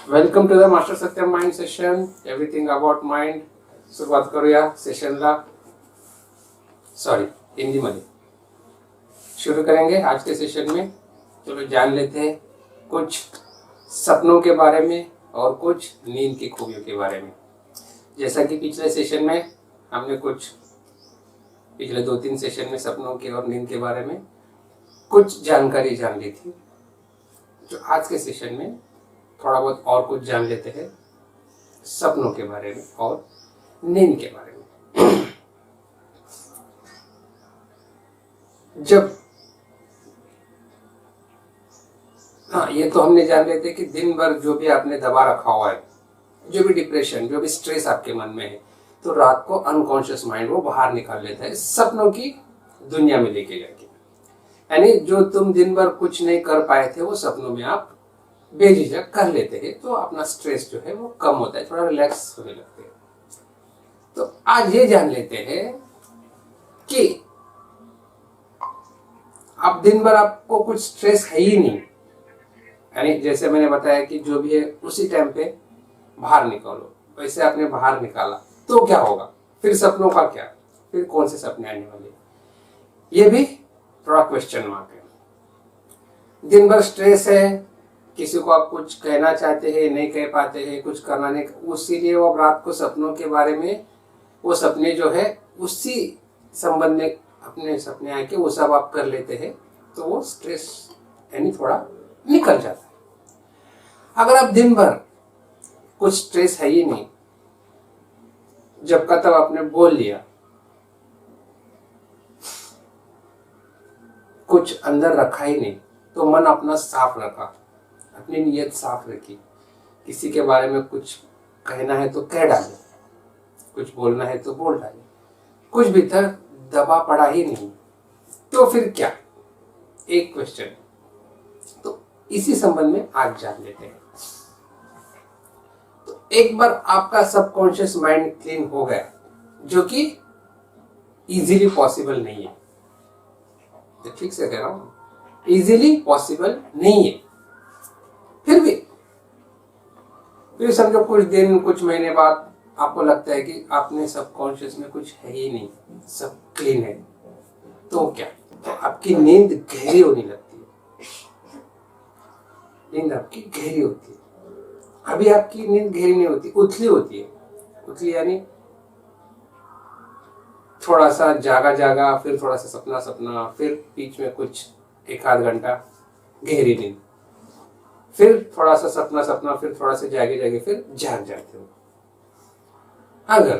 Welcome to the master Satyam mind session. Everything about mind. सुरुवात करूया सेशनला. Sorry, Hindi मध्ये शुरू करेंगे आज के सेशन में. चलो जान लेते हैं कुछ सपनों के बारे में और कुछ नींद की खूबियों के बारे में. जैसा कि पिछले सेशन में हमने पिछले 2-3 सेशन में सपनों के और नींद के बारे में कुछ जानकारी जान ली थी. तो आज के सेशन में थोड़ा बहुत और कुछ जान लेते हैं सपनों के बारे में और नींद के बारे में. ये तो हमने जान लेते कि दिन भर जो भी आपने दबा रखा हुआ है, जो भी डिप्रेशन, जो भी स्ट्रेस आपके मन में है, तो रात को अनकॉन्शियस माइंड वो बाहर निकाल लेता है सपनों की दुनिया में लेके जाके. यानी जो तुम दिन भर कुछ नहीं कर पाए थे वो सपनों में आप बेझिझक कर लेते हैं, तो अपना स्ट्रेस जो है वो कम होता है, थोड़ा रिलैक्स होने लगते हैं. तो आज ये जान लेते हैं कि अब दिन भर आपको कुछ स्ट्रेस है ही नहीं. यानी जैसे मैंने बताया कि जो भी है उसी टाइम पे बाहर निकालो, वैसे आपने बाहर निकाला तो क्या होगा, फिर सपनों का क्या, फिर कौन से सपने आने वाले, ये भी थोड़ा क्वेश्चन मार्क है. दिन भर स्ट्रेस है, किसी को आप कुछ कहना चाहते हैं, नहीं कह पाते हैं, कुछ करना नहीं, उसीलिए वो रात को सपनों के बारे में वो सपने जो है उसी संबंध में अपने सपने आके वो सब आप कर लेते हैं, तो वो स्ट्रेस यानी थोड़ा निकल जाता है. अगर आप दिन भर कुछ स्ट्रेस है ही नहीं, जब का तब आपने बोल लिया, कुछ अंदर रखा ही नहीं, तो मन अपना साफ रखा, अपनी नीयत साफ रखी, किसी के बारे में कुछ कहना है तो कह डाले, कुछ बोलना है तो बोल डाले, कुछ भीतर दबा पड़ा ही नहीं, तो फिर क्या, एक क्वेश्चन. तो इसी संबंध में आज जान लेते हैं. तो एक बार आपका सबकॉन्शियस माइंड क्लीन हो गया, जो कि इजीली पॉसिबल नहीं है, तो ठीक से कह रहा हूं, इजीली पॉसिबल नहीं है. फिर समझो कुछ दिन कुछ महीने बाद आपको लगता है कि आपने सबकॉन्शियस में कुछ है ही नहीं, सब क्लीन है, तो क्या, तो आपकी नींद गहरी होने लगती है. नींद आपकी गहरी होती है. अभी आपकी नींद गहरी नहीं होती, उथली होती है. उथली यानी थोड़ा सा जागा जागा, फिर थोड़ा सा सपना सपना, फिर बीच में कुछ 1-आध घंटा गहरी नींद, फिर थोड़ा सा सपना सपना, फिर थोड़ा सा जागे जागे, फिर जाग जाते हो. अगर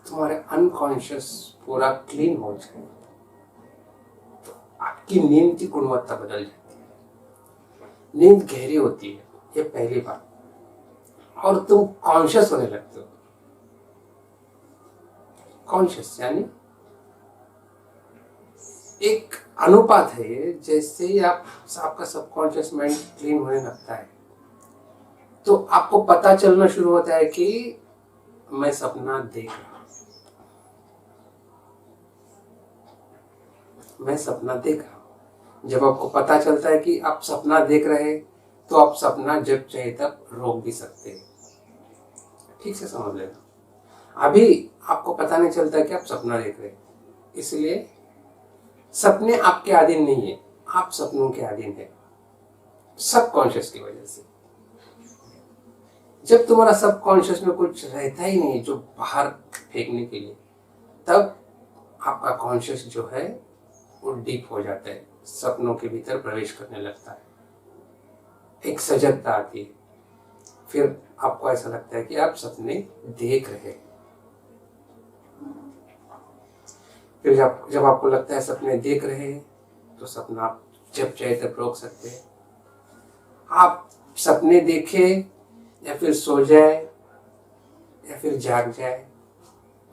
तुम्हारे अनकॉन्शियस पूरा क्लीन हो जाए तो आपकी नींद की गुणवत्ता बदल जाती है. नींद गहरी होती है, ये पहली बात, और तुम कॉन्शियस होने लगते हो. कॉन्शियस यानी एक अनुपात है ये, जैसे ही आपका सबकॉन्शियस माइंड क्लीन होने लगता है तो आपको पता चलना शुरू होता है कि मैं सपना देख रहा हूं, मैं सपना देख रहा हूं. जब आपको पता चलता है कि आप सपना देख रहे हैं, तो आप सपना जब चाहे तब रोक भी सकते हैं. ठीक से समझ लेना. अभी आपको पता नहीं चलता कि आप सपना देख रहे हैं, इसलिए सपने आपके अधीन नहीं है, आप सपनों के अधीन है, सबकॉन्शियस की वजह से. जब तुम्हारा सबकॉन्शियस में कुछ रहता ही नहीं जो बाहर फेंकने के लिए, तब आपका कॉन्शियस जो है वो डीप हो जाता है, सपनों के भीतर प्रवेश करने लगता है, एक सजगता आती है. फिर आपको ऐसा लगता है कि आप सपने देख रहे हैं. फिर जब आपको लगता है सपने देख रहे हैं, तो सपना आप जब चाहे तब रोक सकते हैं. आप सपने देखें या फिर सो जाए या फिर जाग जाए,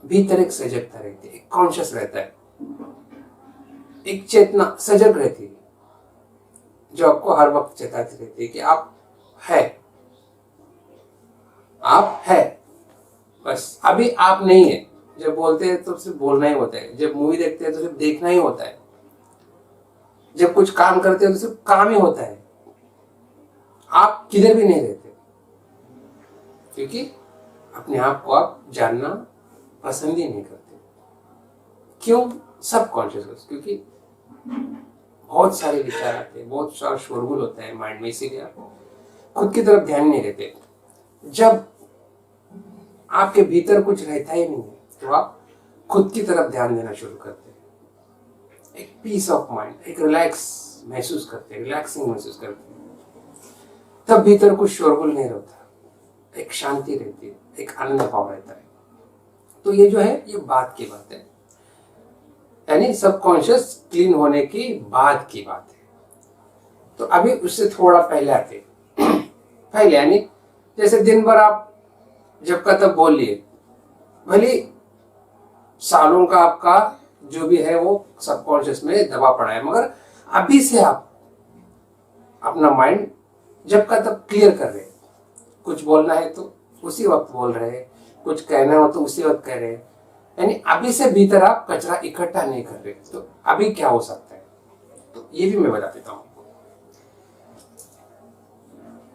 भीतर एक सजगता रहती है, एक कॉन्शियस रहता है, एक चेतना सजग रहती है, जो आपको हर वक्त चेताती रहती है कि आप है. बस अभी आप नहीं है. जब बोलते हैं तो सिर्फ बोलना ही होता है, जब मूवी देखते हैं तो सिर्फ देखना ही होता है, जब कुछ काम करते हैं तो सिर्फ काम ही होता है. आप किधर भी नहीं रहते, क्योंकि अपने आप को आप जानना पसंद ही नहीं करते। क्यों? सबकॉन्शियस, क्योंकि बहुत सारे विचार आते हैं, बहुत सारा शोरगुल होता है माइंड में, इसीलिए आप खुद की तरफ ध्यान नहीं देते। जब आपके भीतर कुछ रहता ही नहीं है तो आप खुद की तरफ ध्यान देना शुरू करते हैं। एक पीस ऑफ माइंड, एक रिलैक्स महसूस करते हैं, रिलैक्सिंग महसूस करते हैं। तब भीतर कुछ शोरगुल नहीं रहता, एक शांति रहती है, एक आनंद भाव रहता है। तो ये जो है ये बात की बात है, यानी सबकॉन्शियस क्लीन होने की बाद की बात है। तो अभी उससे थोड़ा पहले आते पहले, यानी जैसे दिन भर आप जब का तब बोल लिए, भले सालों का आपका जो भी है वो सबकॉन्शियस में दबा पड़ा है, मगर अभी से आप अपना माइंड जब का तब क्लियर कर रहे हैं। कुछ बोलना है तो उसी वक्त बोल रहे हैं, कुछ कहना हो तो उसी वक्त कह रहे हैं, यानी अभी से भीतर आप कचरा इकट्ठा नहीं कर रहे। तो अभी क्या हो सकता है, तो ये भी मैं बता देता हूं।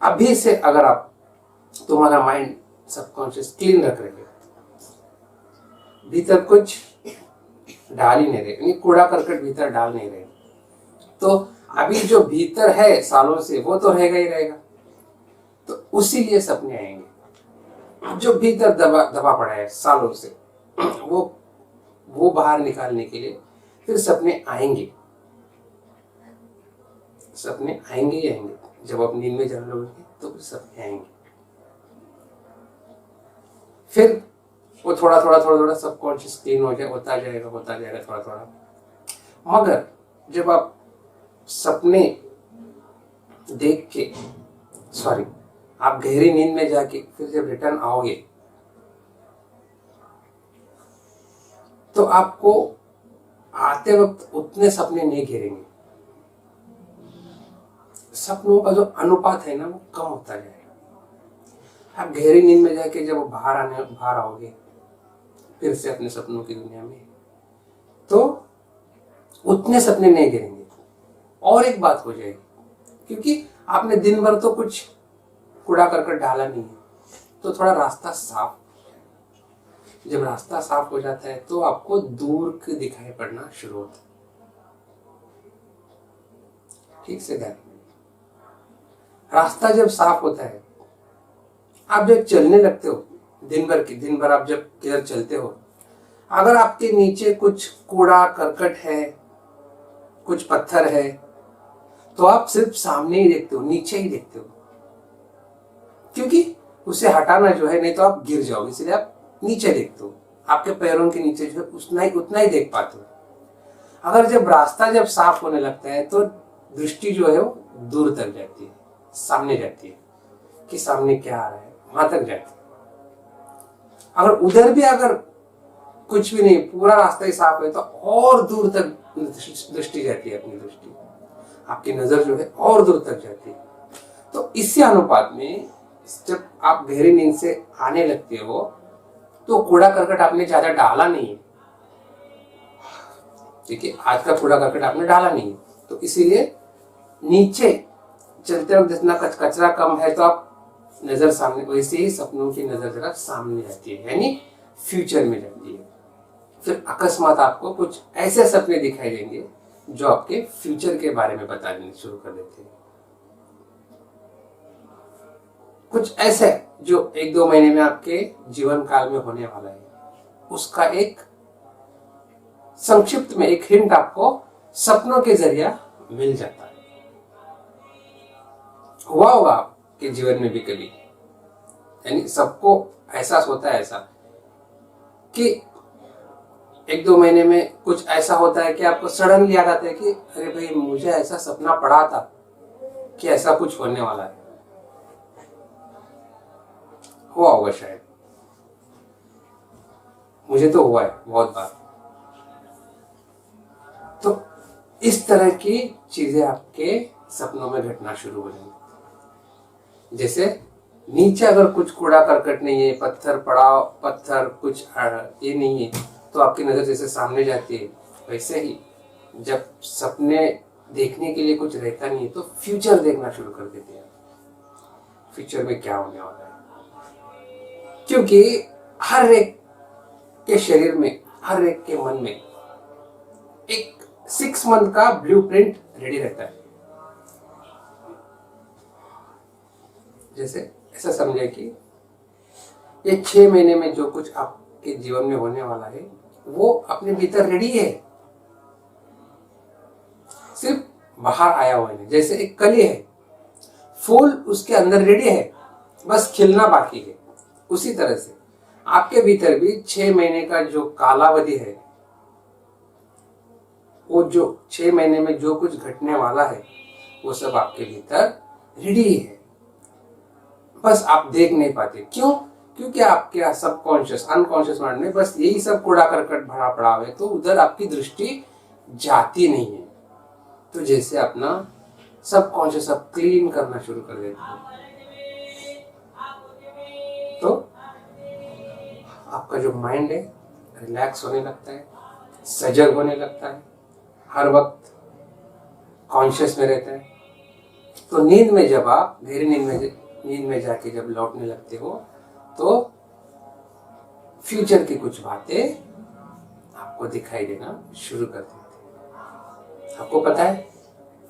अभी से अगर आप तुम्हारा माइंड सबकॉन्शियस क्लीन रख रहे हैं, भीतर कुछ डाल ही नहीं रहे, यानी कूड़ा करकट भीतर डाल नहीं रहे, तो अभी जो भीतर है सालों से वो तो रहेगा ही रहेगा। तो उसी लिए सपने आएंगे जो भीतर दबा पड़ा है सालों से, वो बाहर निकालने के लिए फिर सपने आएंगे। सपने आएंगे ही आएंगे, जब आप नींद में जान लोगे तो फिर सपने आएंगे। फिर वो थोड़ा थोड़ा सबकॉन्शियस क्लीन होता जाएगा थोड़ा थोड़ा। मगर जब आप सपने देख के आप गहरी नींद में जाके फिर जब रिटर्न आओगे तो आपको आते वक्त उतने सपने नहीं घेरेंगे। सपनों का जो अनुपात है ना वो कम होता जाएगा। आप गहरी नींद में जाके जब बाहर आओगे फिर से अपने सपनों की दुनिया में, तो उतने सपने नहीं घेरेंगे। और एक बात हो जाएगी, क्योंकि आपने दिन भर तो कुछ कूड़ा करकट डाला नहीं है, तो थोड़ा रास्ता साफ। जब रास्ता साफ हो जाता है तो आपको दूर के दिखाई पड़ना शुरू होता है। ठीक से ध्यान, रास्ता जब साफ होता है, आप जब चलने लगते हो दिन भर आप जब किधर चलते हो, अगर आपके नीचे कुछ कूड़ा करकट है, कुछ पत्थर है, तो आप सिर्फ सामने ही देखते हो, नीचे ही देखते हो, क्योंकि उसे हटाना जो है, नहीं तो आप गिर जाओगे, इसलिए आप नीचे देखते हो। आपके पैरों के नीचे जो है उतना ही देख पाते हो। अगर जब रास्ता जब साफ होने लगता है तो दृष्टि जो है वो दूर तक जाती है, सामने जाती है कि सामने क्या आ रहा है, वहां तक जाती है। अगर उधर भी अगर कुछ भी नहीं, पूरा रास्ता ही साफ है, तो और दूर तक दृष्टि जाती है, अपनी दृष्टि, आपकी नजर जो है और दूर तक जाती है। तो इसी अनुपात में जब आप गहरी नींद से आने लगते हो तो कूड़ा करकट आपने ज्यादा डाला नहीं है, ठीक है, आज का कूड़ा करकट आपने डाला नहीं है, तो इसीलिए नीचे चलते वक्त जितना कचरा कम है, तो आप नजर सामने, वैसे ही सपनों की नजर जरा सामने जाती है, यानी फ्यूचर में जाती है। फिर अकस्मात आपको कुछ ऐसे सपने दिखाई देंगे जो आपके फ्यूचर के बारे में बताने शुरू कर देते हैं। कुछ ऐसे जो 1-2 महीने में आपके जीवन काल में होने वाला है, उसका एक संक्षिप्त में एक हिंट आपको सपनों के जरिया मिल जाता है। हुआ होगा आपके जीवन में भी कभी, यानी सबको एहसास होता है ऐसा कि 1-2 महीने में कुछ ऐसा होता है कि आपको सडनली याद आता है कि अरे भाई, मुझे ऐसा सपना पड़ा था कि ऐसा कुछ होने वाला है। हुआ होगा शायद, मुझे तो हुआ है बहुत बार। तो इस तरह की चीजें आपके सपनों में घटना शुरू हो जाएंगी। जैसे नीचे अगर कुछ कूड़ा करकट नहीं है, पत्थर कुछ ये नहीं है, तो आपकी नजर जैसे सामने जाती है, वैसे ही जब सपने देखने के लिए कुछ रहता नहीं है तो फ्यूचर देखना शुरू कर देते हैं। फ्यूचर में क्या होने वाला है, क्योंकि हर एक के शरीर में, हर एक के मन में एक 6 मंथ का ब्लूप्रिंट रेडी रहता है। जैसे ऐसा समझे कि ये 6 महीने में जो कुछ आपके जीवन में होने वाला है वो अपने भीतर रेडी है, सिर्फ बाहर आया हुआ है। जैसे एक कली है, फूल उसके अंदर रेडी है, बस खिलना बाकी है। उसी तरह से आपके भीतर भी 6 महीने का जो कालावधि है, वो जो 6 महीने में जो कुछ घटने वाला है वो सब आपके भीतर रेडी है, बस आप देख नहीं पाते। क्यों? क्योंकि आपके सबकॉन्शियस, अनकॉन्शियस माइंड में बस यही सब कूड़ा करकट भरा पड़ा है, तो उधर आपकी दृष्टि जाती नहीं है। तो जैसे अपना सबकॉन्शियस आप क्लीन करना शुरू कर देते हो, तो आपका जो माइंड है रिलैक्स होने लगता है, सजग होने लगता है, हर वक्त कॉन्शियस में रहता है। तो नींद में जब आप गहरी नींद में जाके जब लौटने लगते हो तो फ्यूचर की कुछ बातें आपको दिखाई देना शुरू कर देती है। आपको पता है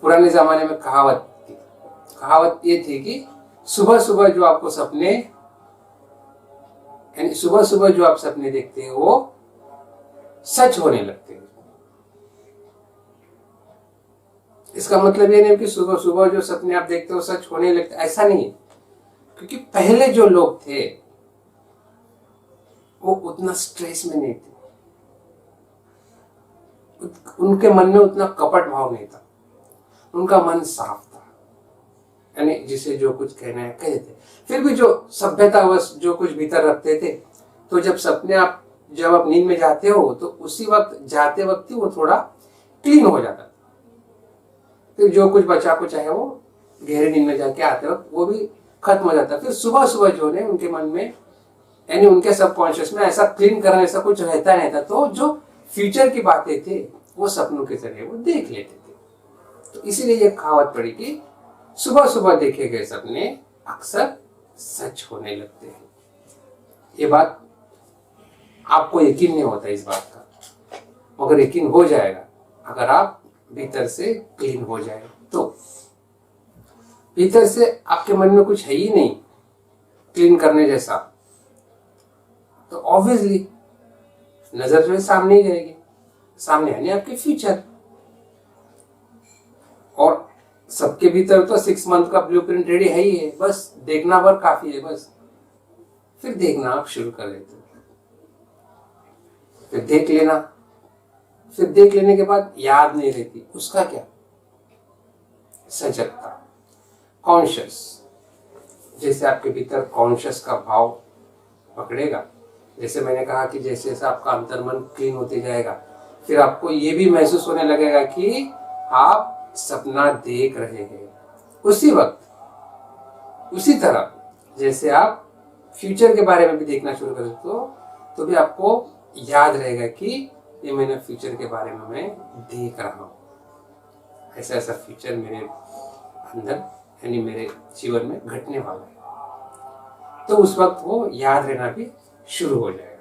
पुराने जमाने में कहावत ये थी कि सुबह सुबह जो आपको सपने, यानी सुबह सुबह जो आप सपने देखते हो वो सच होने लगते हैं। इसका मतलब ये नहीं कि सुबह सुबह जो सपने आप देखते हो सच होने लगते, ऐसा नहीं है। क्योंकि पहले जो लोग थे वो उतना स्ट्रेस में नहीं थे, उनके मन में उतना कपट भाव नहीं था, उनका मन साफ था, यानी जिसे जो कुछ कहना है कह देते। फिर भी जो सभ्यतावश जो कुछ भीतर रखते थे, तो जब आप नींद में जाते हो तो उसी वक्त जाते वक्त ही वो थोड़ा क्लीन हो जाता था। फिर जो कुछ बचा कुछ है वो गहरी नींद में जाके आते वक्त वो भी खत्म हो जाता। फिर सुबह सुबह जो है उनके मन में, यानी उनके सबकॉन्शियस में ऐसा क्लीन करने ऐसा कुछ रहता नहीं था, तो जो फ्यूचर की बातें थे वो सपनों के जरिए वो देख लेते थे। तो इसीलिए ये कहावत पड़ी कि सुबह सुबह देखे गए सपने अक्सर सच होने लगते हैं। ये बात आपको यकीन नहीं होता इस बात का, मगर यकीन हो जाएगा अगर आप भीतर से क्लीन हो जाए। तो भीतर से आपके मन में कुछ है ही नहीं क्लीन करने जैसा, तो ऑब्वियसली नजर जो है सामने ही जाएगी, सामने यानी आपके फ्यूचर। और सबके भीतर तो 6 मंथ का ब्लूप्रिंट रेडी है ही है, बस देखना भर काफी है। बस फिर देखना आप शुरू कर देते हो, फिर देख लेना, फिर देख लेने के बाद याद नहीं रहती, उसका क्या? सजगता, कॉन्शियस। जैसे आपके भीतर कॉन्शियस का भाव पकड़ेगा, जैसे मैंने कहा कि जैसे जैसे आपका अंतर्मन क्लीन होते जाएगा, फिर आपको ये भी महसूस होने लगेगा कि आप सपना देख रहे हैं उसी वक्त। उसी तरह जैसे आप फ्यूचर के बारे में भी देखना शुरू कर देते हो, तो भी आपको याद रहेगा कि ये मैंने फ्यूचर के बारे में मैं देख रहा हूँ, ऐसा ऐसा फ्यूचर मेरे अंदर यानी मेरे जीवन में घटने वाला है। तो उस वक्त वो याद रहना भी शुरू हो जाएगा।